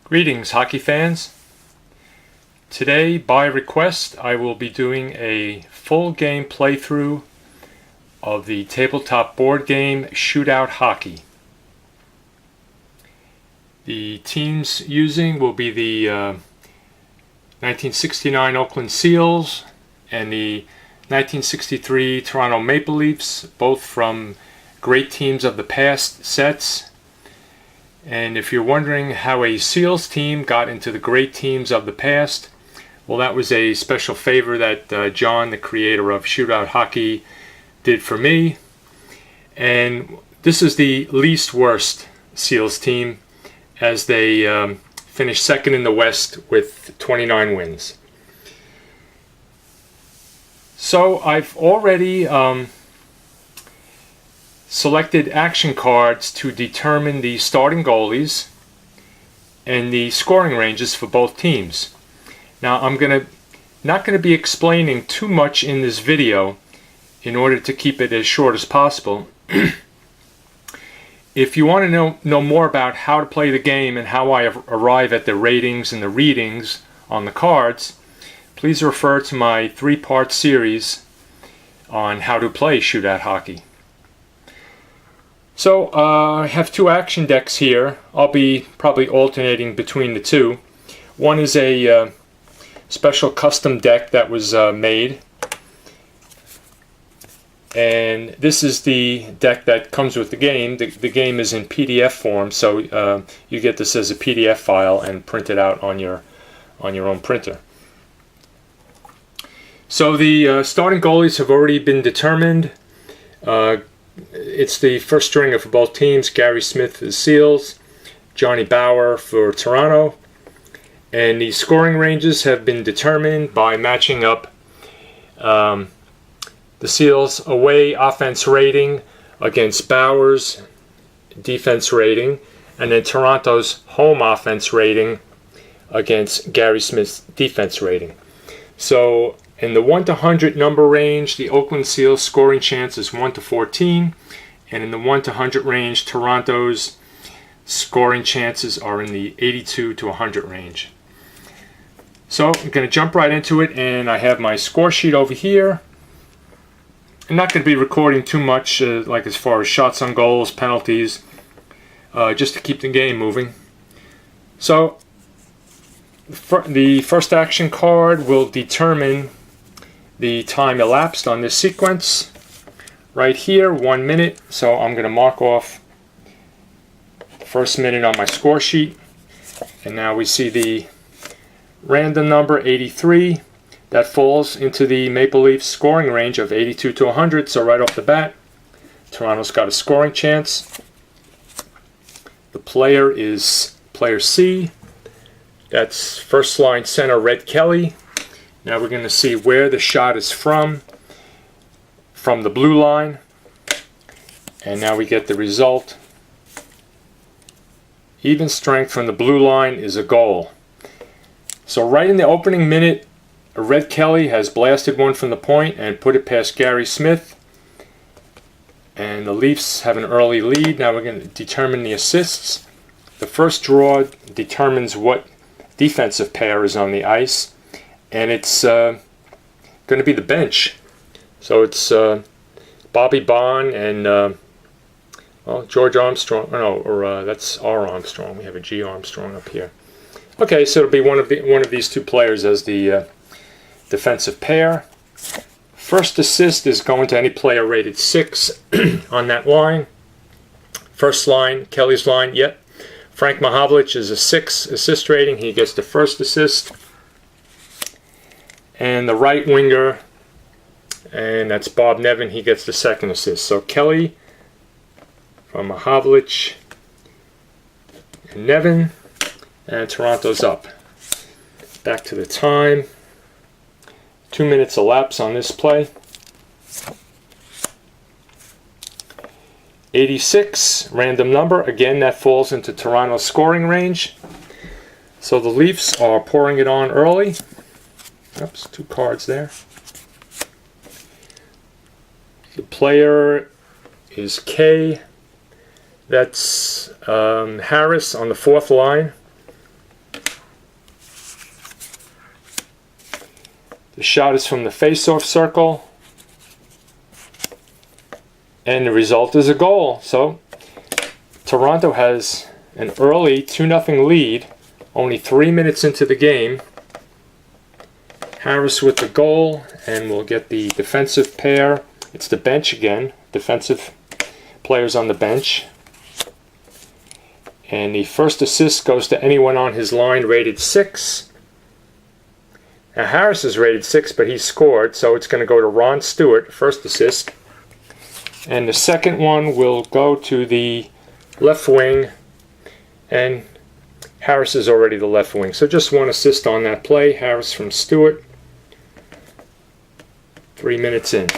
Greetings, hockey fans. Today, by request, I will be doing a full game playthrough of the tabletop board game Shootout Hockey. The teams using will be the 1969 Oakland Seals and the 1963 Toronto Maple Leafs, both from great teams of the past sets. And if you're wondering how a Seals team got into the great teams of the past, well, that was a special favor that John, the creator of Shootout Hockey, did for me. And this is the least worst Seals team, as they finished second in the West with 29 wins. So I've already selected action cards to determine the starting goalies and the scoring ranges for both teams. Now I'm not going to be explaining too much in this video in order to keep it as short as possible. If you want to know more about how to play the game and how I arrive at the ratings and the readings on the cards, please refer to my 3-part series on how to play Shootout Hockey. So I have 2 action decks here. I'll be probably alternating between the 2. One is a special custom deck that was made, and this is the deck that comes with the game. The game is in PDF form, so you get this as a PDF file and print it out on your own printer. So the starting goalies have already been determined. It's the first stringer for both teams: Gary Smith for the Seals, Johnny Bauer for Toronto. And the scoring ranges have been determined by matching up the Seals' away offense rating against Bauer's defense rating, and then Toronto's home offense rating against Gary Smith's defense rating. So in the 1 to 100 number range, the Oakland Seals scoring chance is 1 to 14, and in the 1 to 100 range, Toronto's scoring chances are in the 82 to 100 range. So I'm going to jump right into it, and I have my score sheet over here. I'm not going to be recording too much, like as far as shots on goals, penalties, just to keep the game moving. So the first action card will determine the time elapsed on this sequence. Right here, 1 minute. So I'm going to mark off the first minute on my score sheet. And now we see the random number 83. That falls into the Maple Leafs scoring range of 82 to 100. So right off the bat, Toronto's got a scoring chance. The player is player C. That's first line center Red Kelly. Now we're going to see where the shot is from the blue line. And now we get the result. Even strength from the blue line is a goal. So right in the opening minute, Red Kelly has blasted one from the point and put it past Gary Smith. And the Leafs have an early lead. Now we're going to determine the assists. The first draw determines what defensive pair is on the ice, and it's going to be the bench. So it's Bobby Bond and George Armstrong. That's R. Armstrong. We have a G. Armstrong up here. Okay, so it'll be one of these 2 players as the defensive pair. First assist is going to any player rated 6 on that line. First line, Kelly's line. Yep. Frank Mahovlich is a 6 assist rating. He gets the first assist. And the right winger, and that's Bob Nevin, he gets the second assist. So Kelly from Mahovlich and Nevin, and Toronto's up. Back to the time. 2 minutes elapse on this play. 86, random number. Again, that falls into Toronto's scoring range. So the Leafs are pouring it on early. Oops, 2 cards there. The player is K. That's Harris on the 4th line. The shot is from the face-off circle, and the result is a goal. So Toronto has an early 2-0 lead, only 3 minutes into the game. Harris with the goal, and we'll get the defensive pair. It's the bench again, defensive players on the bench. And the first assist goes to anyone on his line rated 6. Now Harris is rated 6, but he scored, so it's going to go to Ron Stewart, first assist. And the second one will go to the left wing, and Harris is already the left wing. So just one assist on that play, Harris from Stewart. 3 minutes in.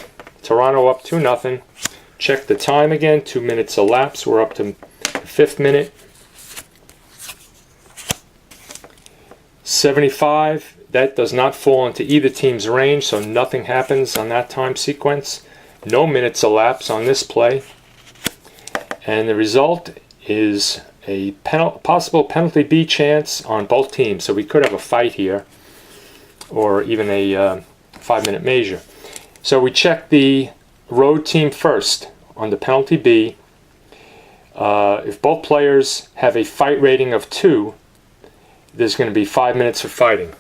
Toronto up 2-0. Check the time again, 2 minutes elapsed. We're up to the 5th minute. 75, that does not fall into either team's range, so nothing happens on that time sequence. No minutes elapse on this play. And the result is a possible penalty B chance on both teams. So we could have a fight here, or even a 5-minute measure. So we check the road team first on the penalty B. If both players have a fight rating of 2, there's going to be 5 minutes of fighting.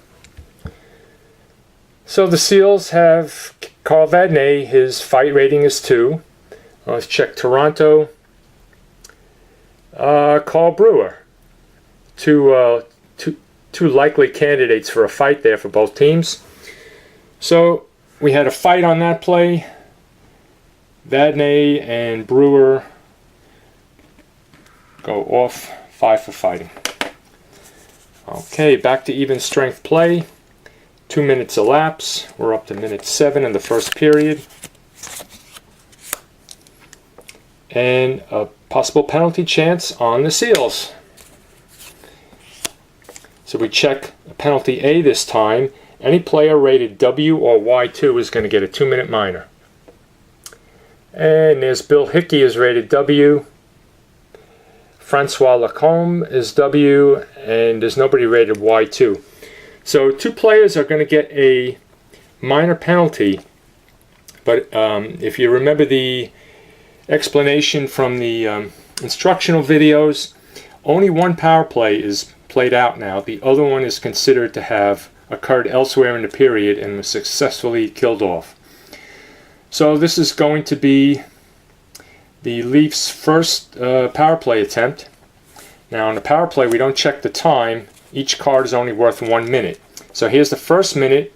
So the Seals have Carl Vadnais, his fight rating is 2. Let's check Toronto. Carl Brewer. Two likely candidates for a fight there for both teams. So we had a fight on that play. Vadnais and Brewer go off 5 for fighting. Okay, back to even strength play. 2 minutes elapse. We're up to minute 7 in the first period. And a possible penalty chance on the Seals. So we check penalty A this time. Any player rated W or Y2 is going to get a 2-minute minor. And there's Bill Hickey is rated W. Francois Lacombe is W, and there's nobody rated Y2. So 2 players are going to get a minor penalty, but if you remember the explanation from the instructional videos, only one power play is played out now. The other one is considered to have occurred elsewhere in the period and was successfully killed off. So this is going to be the Leafs' first power play attempt. Now on the power play we don't check the time. Each card is only worth 1 minute. So here's the first minute,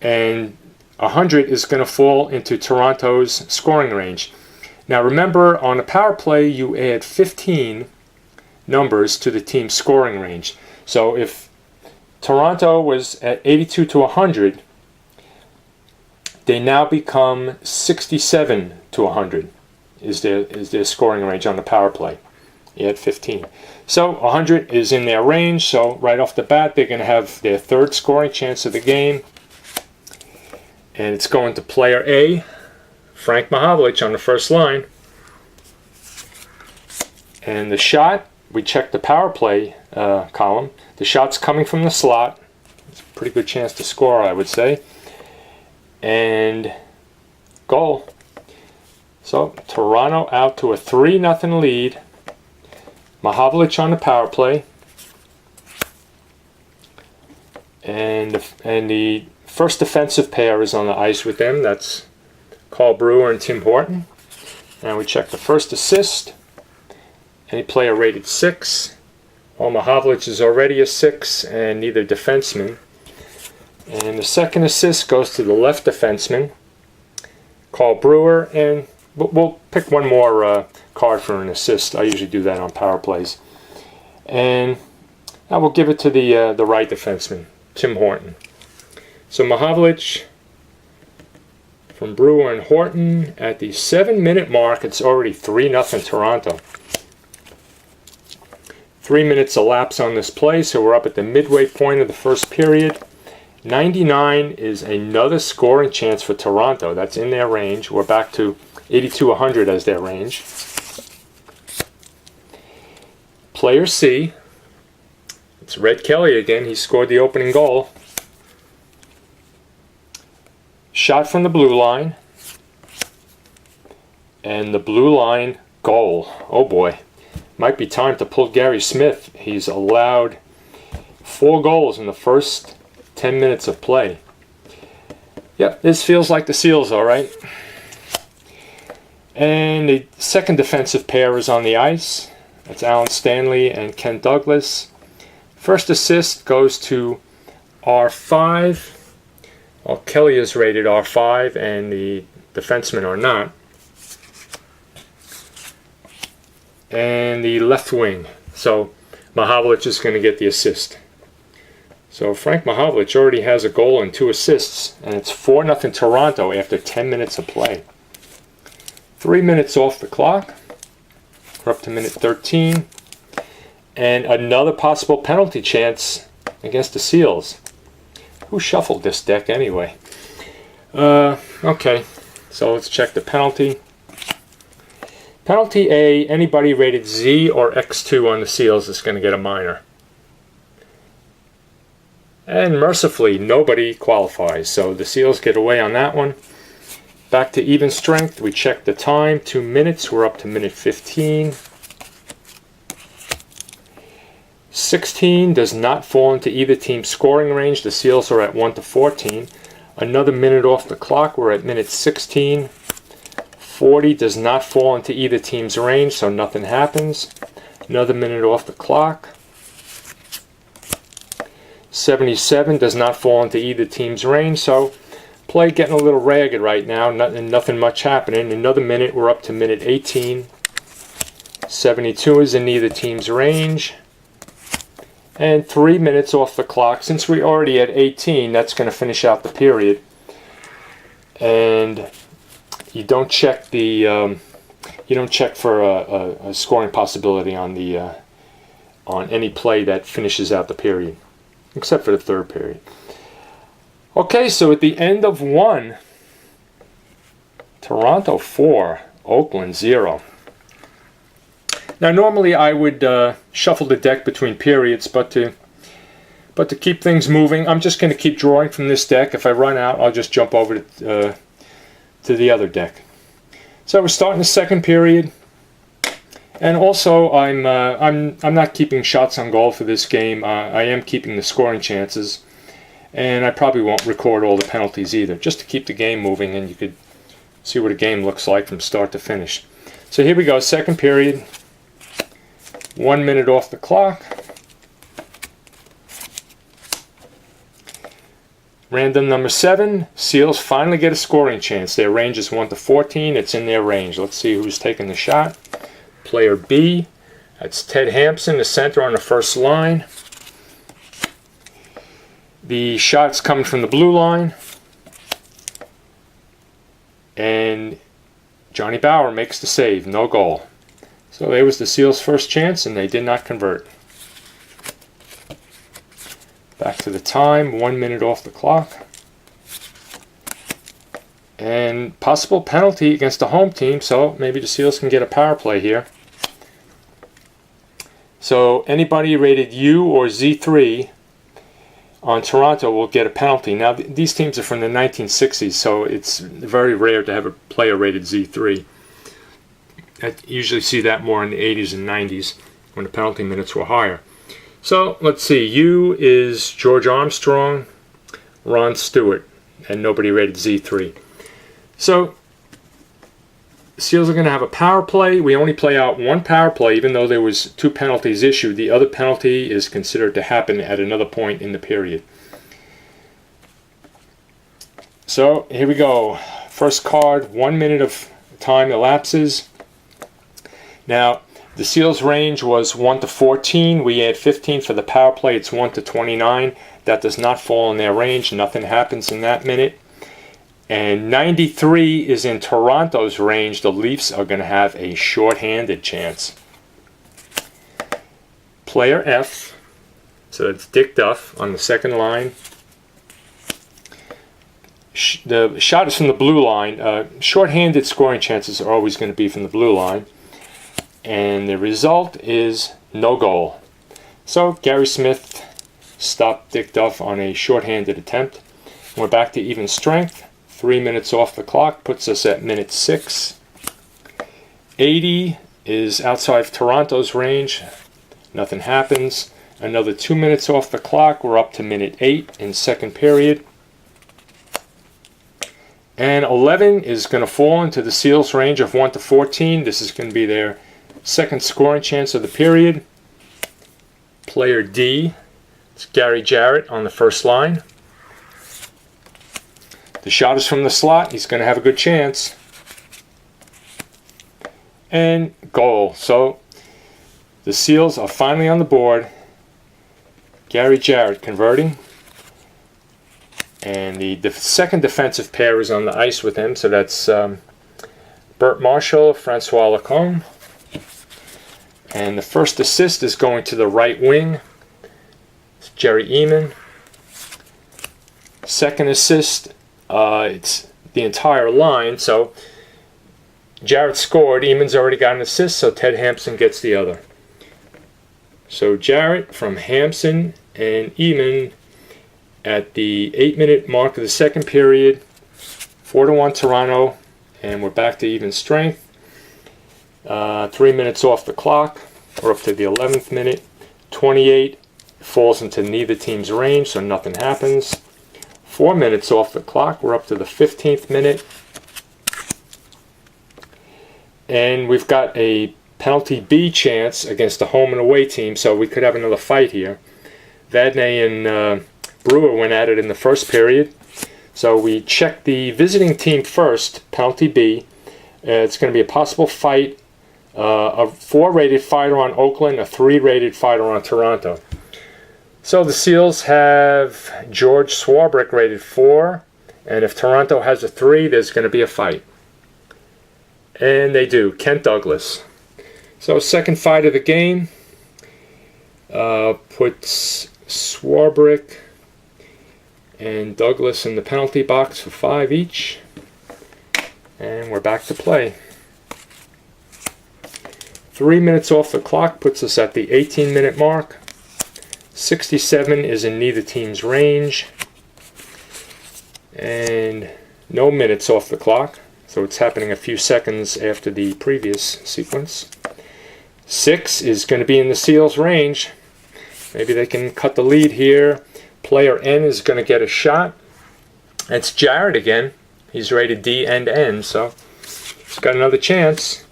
and 100 is going to fall into Toronto's scoring range. Now remember, on a power play you add 15 numbers to the team's scoring range. So if Toronto was at 82 to 100, they now become 67 to 100 is their scoring range on the power play. You add 15. So 100 is in their range, so right off the bat they're going to have their third scoring chance of the game. And it's going to player A, Frank Mahovlich, on the first line. And the shot, we check the power play column. The shot's coming from the slot. It's a pretty good chance to score, I would say. And goal. So Toronto out to a 3-0 lead. Mahovlich on the power play. And the first defensive pair is on the ice with them. That's Carl Brewer and Tim Horton. And we check the first assist. Any player rated 6. Well, Mahovlich is already a 6 and neither defenseman. And the second assist goes to the left defenseman, Carl Brewer, and we'll pick one more card for an assist. I usually do that on power plays. And I will give it to the right defenseman, Tim Horton. So Mahovlich from Brewer and Horton at the 7-minute mark. It's already 3-0 Toronto. 3 minutes elapse on this play, so we're up at the midway point of the first period. 99 is another scoring chance for Toronto. That's in their range. We're back to 82-100 as their range. Player C, it's Red Kelly again. He scored the opening goal. Shot from the blue line. And the blue line goal. Oh boy. Might be time to pull Gary Smith. He's allowed 4 goals in the first 10 minutes of play. Yep, this feels like the Seals, all right. And the second defensive pair is on the ice. That's Alan Stanley and Ken Douglas. First assist goes to R5. Well, Kelly is rated R5 and the defensemen are not. And the left wing. So Mahovlich is going to get the assist. So Frank Mahovlich already has a goal and 2 assists, and it's 4-0 Toronto after 10 minutes of play. 3 minutes off the clock. We're up to minute 13. And another possible penalty chance against the Seals. Who shuffled this deck anyway? Okay, so let's check the penalty. Penalty A, anybody rated Z or X2 on the Seals is going to get a minor. And mercifully, nobody qualifies, so the Seals get away on that one. Back to even strength, we check the time, 2 minutes, we're up to minute 15. 16 does not fall into either team's scoring range, the Seals are at 1-14. Another minute off the clock, we're at minute 16. 40 does not fall into either team's range, so nothing happens. Another minute off the clock. 77 does not fall into either team's range, so play getting a little ragged right now, nothing much happening. Another minute, we're up to minute 18. 72 is in neither team's range. And 3 minutes off the clock. Since we're already at 18, that's going to finish out the period. And you don't check the for a scoring possibility on the on any play that finishes out the period, except for the third period. Okay, so at the end of 1, Toronto 4, Oakland 0. Now normally I would shuffle the deck between periods, but to keep things moving, I'm just going to keep drawing from this deck. If I run out, I'll just jump over to the other deck. So we're starting the second period, and also I'm not keeping shots on goal for this game. I am keeping the scoring chances, and I probably won't record all the penalties either, just to keep the game moving, and you could see what a game looks like from start to finish. So here we go, second period. 1 minute off the clock. Random number 7, Seals finally get a scoring chance. Their range is 1-14. It's in their range. Let's see who's taking the shot. Player B, that's Ted Hampson, the center on the first line. The shot's coming from the blue line. And Johnny Bauer makes the save, no goal. So there was the Seals' first chance, and they did not convert. Back to the time, 1 minute off the clock. And possible penalty against the home team, so maybe the Seals can get a power play here. So anybody rated U or Z3 on Toronto will get a penalty. Now these teams are from the 1960s, so it's very rare to have a player rated Z3. I usually see that more in the 80s and 90s when the penalty minutes were higher. So let's see, U is George Armstrong, Ron Stewart, and nobody rated Z3. So Seals are going to have a power play. We only play out 1 power play, even though there was 2 penalties issued. The other penalty is considered to happen at another point in the period. So here we go. First card, 1 minute of time elapses. Now, the Seals' range was 1-14. We add 15 for the power play. It's 1-29. That does not fall in their range. Nothing happens in that minute. And 93 is in Toronto's range. The Leafs are going to have a shorthanded chance. Player F, so it's Dick Duff on the second line. The shot is from the blue line. Shorthanded scoring chances are always going to be from the blue line. And the result is no goal. So Gary Smith stopped Dick Duff on a shorthanded attempt. We're back to even strength. 3 minutes off the clock puts us at minute 6. 80 is outside of Toronto's range. Nothing happens. Another 2 minutes off the clock. We're up to minute 8 in second period. And 11 is going to fall into the Seals' range of 1 to 14. This is going to be their second scoring chance of the period. Player D, it's Gary Jarrett on the first line. The shot is from the slot. He's going to have a good chance. And goal. So the Seals are finally on the board. Gary Jarrett converting. And the second defensive pair is on the ice with him. So that's Bert Marshall, Francois Lacombe. And the first assist is going to the right wing. It's Jerry Eman. Second assist, it's the entire line. So Jarrett scored. Eman's already got an assist, so Ted Hampson gets the other. So Jarrett from Hampson and Eman at the 8-minute mark of the second period. 4-1 Toronto, and we're back to even strength. 3 minutes off the clock. We're up to the 11th minute. 28 falls into neither team's range, so nothing happens. 4 minutes off the clock. We're up to the 15th minute. And we've got a penalty B chance against a home and away team, so we could have another fight here. Vadnais and Brewer went at it in the first period. So we check the visiting team first, penalty B. It's going to be a possible fight. A 4-rated fighter on Oakland, a 3-rated fighter on Toronto. So the Seals have George Swarbrick rated 4, and if Toronto has a 3, there's going to be a fight. And they do. Kent Douglas. So second fight of the game puts Swarbrick and Douglas in the penalty box for 5 each. And we're back to play. 3 minutes off the clock puts us at the 18-minute mark. 67 is in neither team's range. And no minutes off the clock. So it's happening a few seconds after the previous sequence. 6 is going to be in the Seals' range. Maybe they can cut the lead here. Player N is going to get a shot. It's Jarrett again. He's rated D and N, so he's got another chance.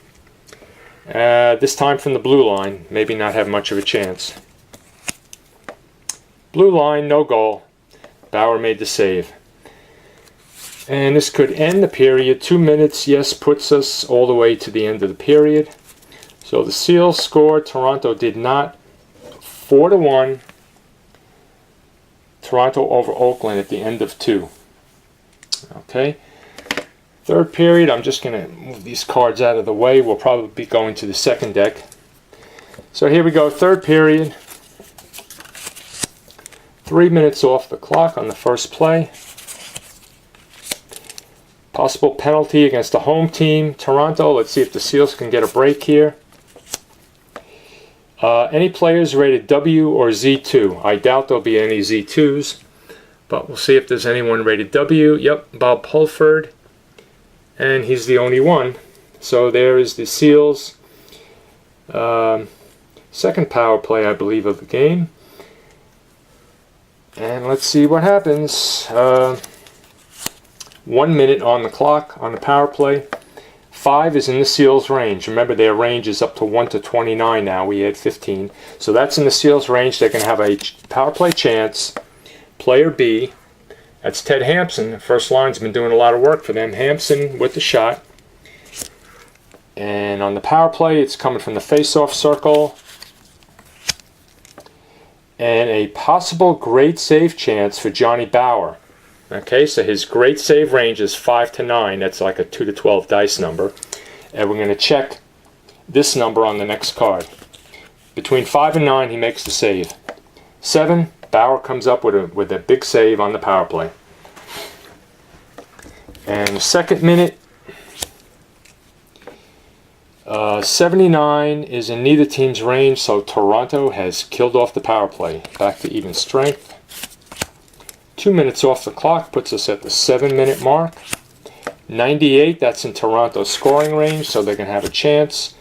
This time from the blue line. Maybe not have much of a chance. Blue line, no goal. Bauer made the save. And this could end the period. 2 minutes, yes, puts us all the way to the end of the period. So the Seals scored. Toronto did not. 4-1. Toronto over Oakland at the end of 2. Okay. Third period, I'm just going to move these cards out of the way. We'll probably be going to the second deck. So here we go, third period. 3 minutes off the clock on the first play. Possible penalty against the home team, Toronto. Let's see if the Seals can get a break here. Any players rated W or Z2? I doubt there'll be any Z2s, but we'll see if there's anyone rated W. Yep, Bob Pulford, and he's the only one. So there is the Seals' second power play, I believe, of the game. And let's see what happens. 1 minute on the clock on the power play. 5 is in the Seals' range. Remember, their range is up to 1 to 29 now. We had 15. So that's in the Seals' range. They can have a power play chance. Player B, that's Ted Hampson. The first line's been doing a lot of work for them. Hampson with the shot. And on the power play, it's coming from the face-off circle. And a possible great save chance for Johnny Bauer. Okay, so his great save range is 5 to 9. That's like a 2 to 12 dice number. And we're going to check this number on the next card. Between 5 and 9, he makes the save. 7, Bauer comes up with a big save on the power play. And the second minute, 79 is in neither team's range, so Toronto has killed off the power play. Back to even strength. 2 minutes off the clock puts us at the 7-minute mark. 98, that's in Toronto's scoring range, so they're going to have a chance.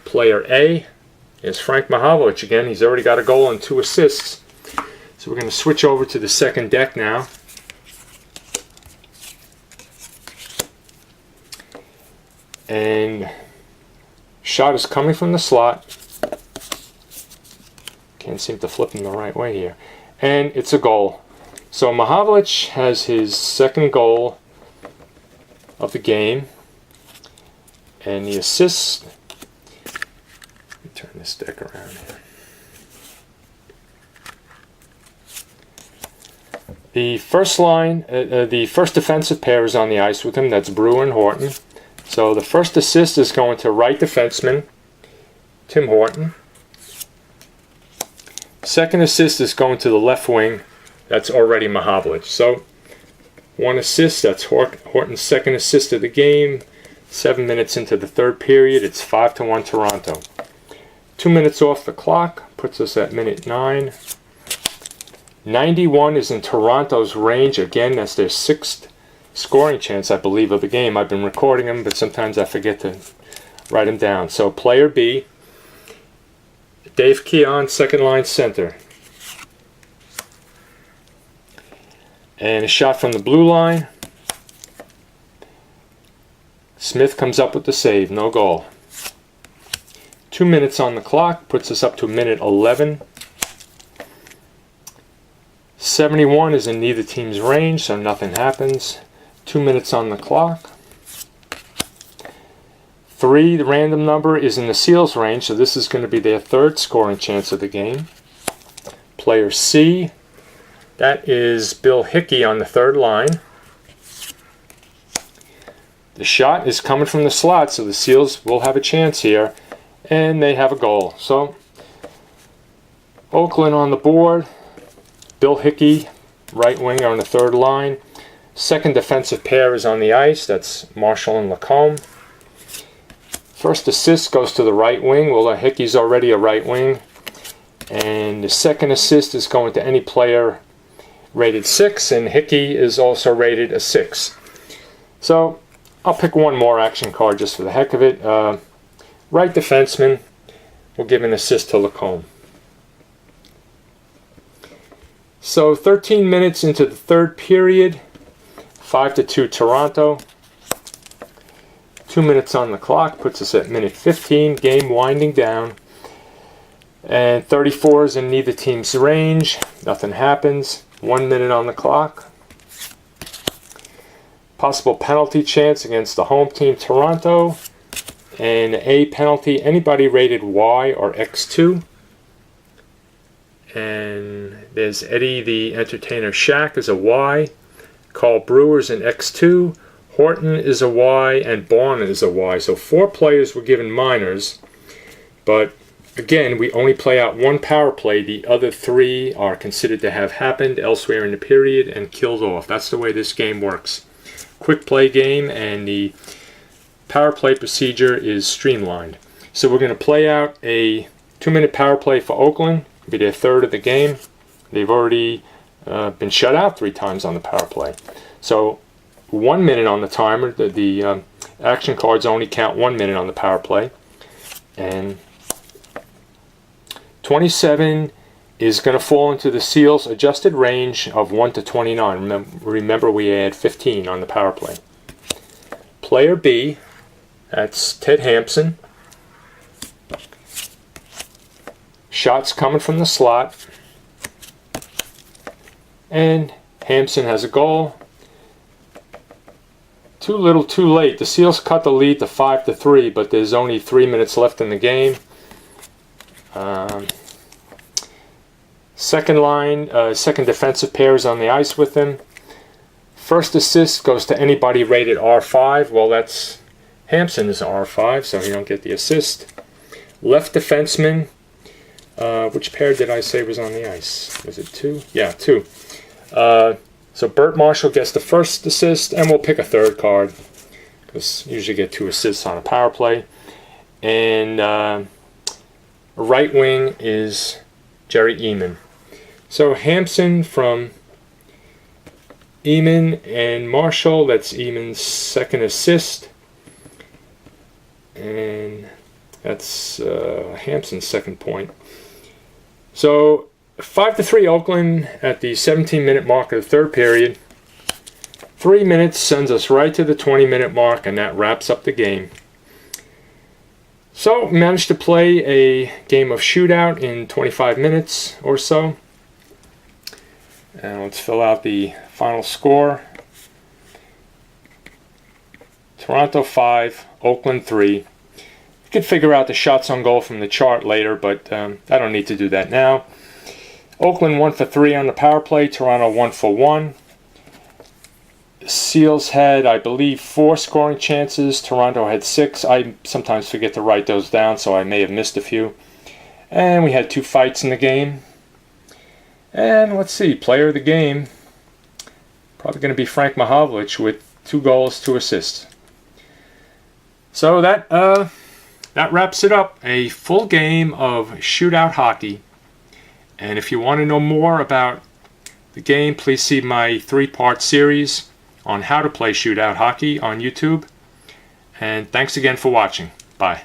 Player A is Frank Mahovlich again. He's already got a goal and 2 assists. So we're going to switch over to the second deck now. And shot is coming from the slot. Can't seem to flip him the right way here. And it's a goal. So Mahovlich has his second goal of the game. And the assist. Let me turn this deck around here. The first line, the first defensive pair is on the ice with him. That's Brewer and Horton. So the first assist is going to right defenseman Tim Horton. Second assist is going to the left wing. That's already Mahovlich. So 1 assist. That's Horton's second assist of the game. 7 minutes into the third period. It's 5-1 Toronto. 2 minutes off the clock puts us at minute 9. 91 is in Toronto's range. Again, that's their 6th scoring chance, I believe, of the game. I've been recording them, but sometimes I forget to write them down. So player B, Dave Keon, second line center. And a shot from the blue line. Smith comes up with the save, no goal. 2 minutes on the clock puts us up to minute 11. 71 is in neither team's range, so nothing happens. 2 minutes on the clock. 3, the random number, is in the Seals' range, so this is going to be their 3rd scoring chance of the game. Player C, that is Bill Hickey on the 3rd line. The shot is coming from the slot, so the Seals will have a chance here, and they have a goal. So Oakland on the board. Bill Hickey, right winger on the 3rd line. Second defensive pair is on the ice. That's Marshall and Lacombe. First assist goes to the right wing. Well, Hickey's already a right wing. And the second assist is going to any player rated 6, and Hickey is also rated a 6. So I'll pick one more action card just for the heck of it. Right defenseman will give an assist to Lacombe. So 13 minutes into the third period, 5-2 Toronto. 2 minutes on the clock puts us at minute 15, game winding down. And 34 is in neither team's range, nothing happens. 1 minute on the clock. Possible penalty chance against the home team Toronto. And a penalty, anybody rated Y or X2. And there's Eddie the Entertainer Shack is a Y. Carl Brewer's an X2. Horton is a Y. And Bawn is a Y. So 4 players were given minors. But again, we only play out 1 power play. The other 3 are considered to have happened elsewhere in the period and killed off. That's the way this game works. Quick play game, and the power play procedure is streamlined. So we're going to play out a 2-minute power play for Oakland. It'll be their 3rd of the game. They've already been shut out 3 times on the power play. So 1 minute on the timer. The action cards only count 1 minute on the power play. And 27 is going to fall into the Seals' adjusted range of 1 to 29. Remember we had 15 on the power play. Player B, that's Ted Hampson. Shots coming from the slot. And Hampson has a goal. Too little, too late. The Seals cut the lead to 5-3, but there's only 3 minutes left in the game. Second line, second defensive pair is on the ice with him. First assist goes to anybody rated R5. Well, that's Hampson is R5, so he don't get the assist. Left defenseman, which pair did I say was on the ice? Was it 2? Yeah, 2. So Bert Marshall gets the first assist, and we'll pick a 3rd card, because usually get 2 assists on a power play. And right wing is Jerry Eman. So Hampson from Eamon and Marshall, that's Eamon's second assist. And that's Hampson's second point. So 5-3 Oakland at the 17-minute mark of the third period. 3 minutes sends us right to the 20-minute mark, and that wraps up the game. So managed to play a game of Shootout in 25 minutes or so. And let's fill out the final score. Toronto 5, Oakland 3. You could figure out the shots on goal from the chart later, but I don't need to do that now. Oakland 1 for 3 on the power play. Toronto 1 for 1. Seals had, I believe, 4 scoring chances. Toronto had 6. I sometimes forget to write those down, so I may have missed a few. And we had 2 fights in the game. And let's see, player of the game, probably going to be Frank Mahovlich with 2 goals, 2 assists. So that wraps it up. A full game of Shootout hockey. And if you want to know more about the game, please see my 3-part series on how to play Shootout hockey on YouTube. And thanks again for watching. Bye.